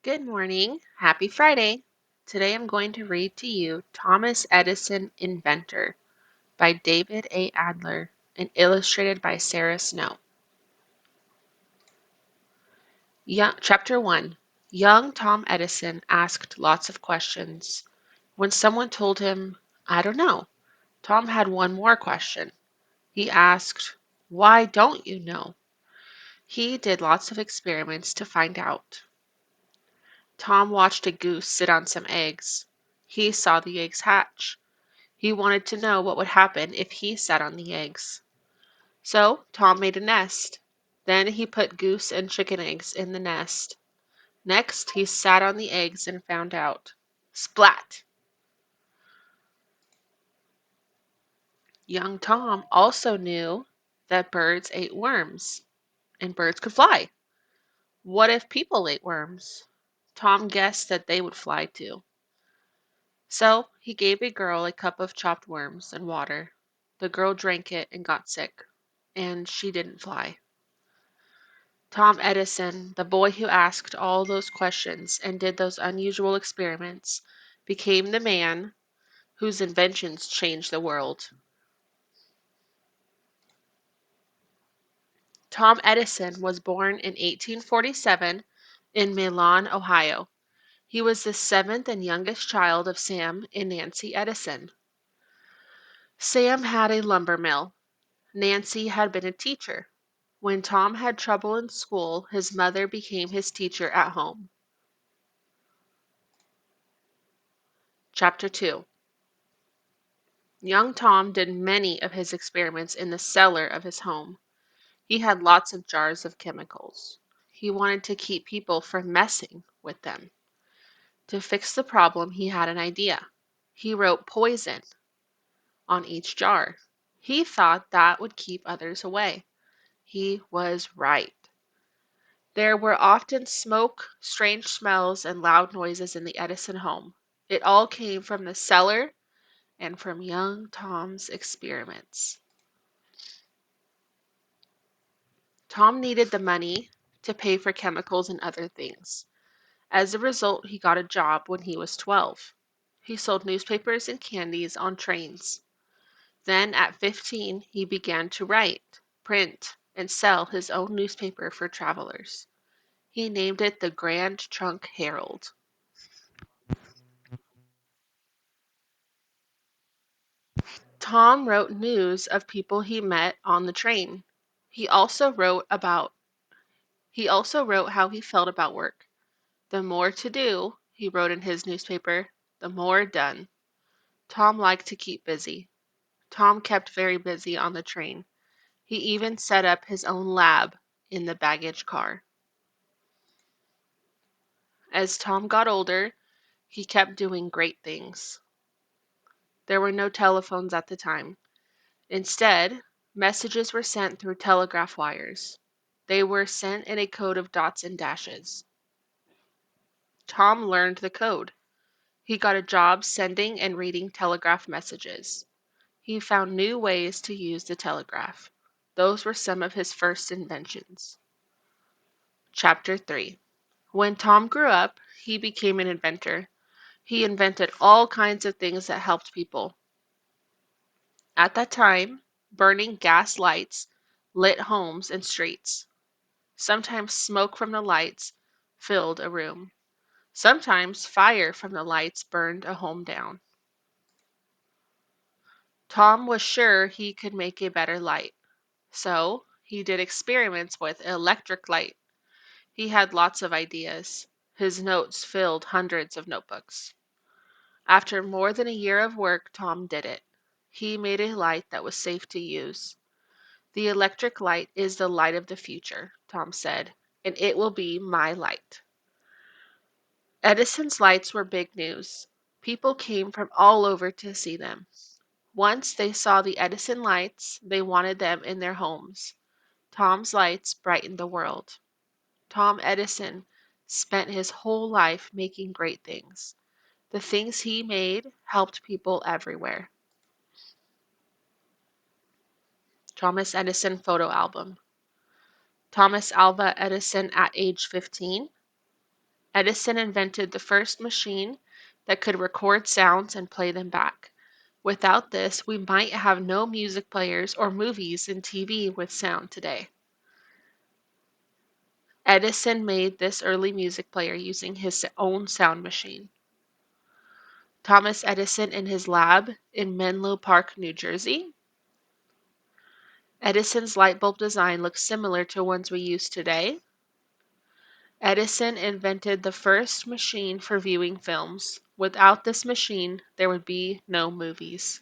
Good morning. Happy Friday. Today I'm going to read to you Thomas Edison Inventor by David A. Adler and illustrated by Sarah Snow. Chapter 1. Young Tom Edison asked lots of questions. When someone told him, "I don't know," Tom had one more question. He asked, "Why don't you know?" He did lots of experiments to find out. Tom watched a goose sit on some eggs. He saw the eggs hatch. He wanted to know what would happen if he sat on the eggs. So Tom made a nest. Then he put goose and chicken eggs in the nest. Next, he sat on the eggs and found out. Splat! Young Tom also knew that birds ate worms, and birds could fly. What if people ate worms? Tom guessed that they would fly too. So he gave a girl a cup of chopped worms and water. The girl drank it and got sick, and she didn't fly. Tom Edison, the boy who asked all those questions and did those unusual experiments, became the man whose inventions changed the world. Tom Edison was born in 1847 in Milan, Ohio. He was the seventh and youngest child of Sam and Nancy Edison. Sam had a lumber mill. Nancy had been a teacher. When Tom had trouble in school, his mother became his teacher at home. Chapter 2. Young Tom did many of his experiments in the cellar of his home. He had lots of jars of chemicals. He wanted to keep people from messing with them. To fix the problem, he had an idea. He wrote poison on each jar. He thought that would keep others away. He was right. There were often smoke, strange smells, and loud noises in the Edison home. It all came from the cellar and from young Tom's experiments. Tom needed the money to pay for chemicals and other things. As a result, he got a job when he was 12. He sold newspapers and candies on trains. Then, at 15, he began to write, print, and sell his own newspaper for travelers. He named it the Grand Trunk Herald. Tom wrote news of people he met on the train. He also wrote about he also wrote how he felt about work. The more to do, he wrote in his newspaper, the more done. Tom liked to keep busy. Tom kept very busy on the train. He even set up his own lab in the baggage car. As Tom got older, he kept doing great things. There were no telephones at the time. Instead, messages were sent through telegraph wires. They were sent in a code of dots and dashes. Tom learned the code. He got a job sending and reading telegraph messages. He found new ways to use the telegraph. Those were some of his first inventions. Chapter 3. When Tom grew up, he became an inventor. He invented all kinds of things that helped people. At that time, burning gas lights lit homes and streets. Sometimes smoke from the lights filled a room. Sometimes fire from the lights burned a home down. Tom was sure he could make a better light. So he did experiments with electric light. He had lots of ideas. His notes filled hundreds of notebooks. After more than a year of work, Tom did it. He made a light that was safe to use. The electric light is the light of the future, Tom said, and it will be my light. Edison's lights were big news. People came from all over to see them. Once they saw the Edison lights, they wanted them in their homes. Tom's lights brightened the world. Tom Edison spent his whole life making great things. The things he made helped people everywhere. Thomas Edison photo album. Thomas Alva Edison at age 15. Edison invented the first machine that could record sounds and play them back. Without this, we might have no music players or movies and TV with sound today. Edison made this early music player using his own sound machine. Thomas Edison in his lab in Menlo Park, New Jersey. Edison's light bulb design looks similar to ones we use today. Edison invented the first machine for viewing films. Without this machine, there would be no movies.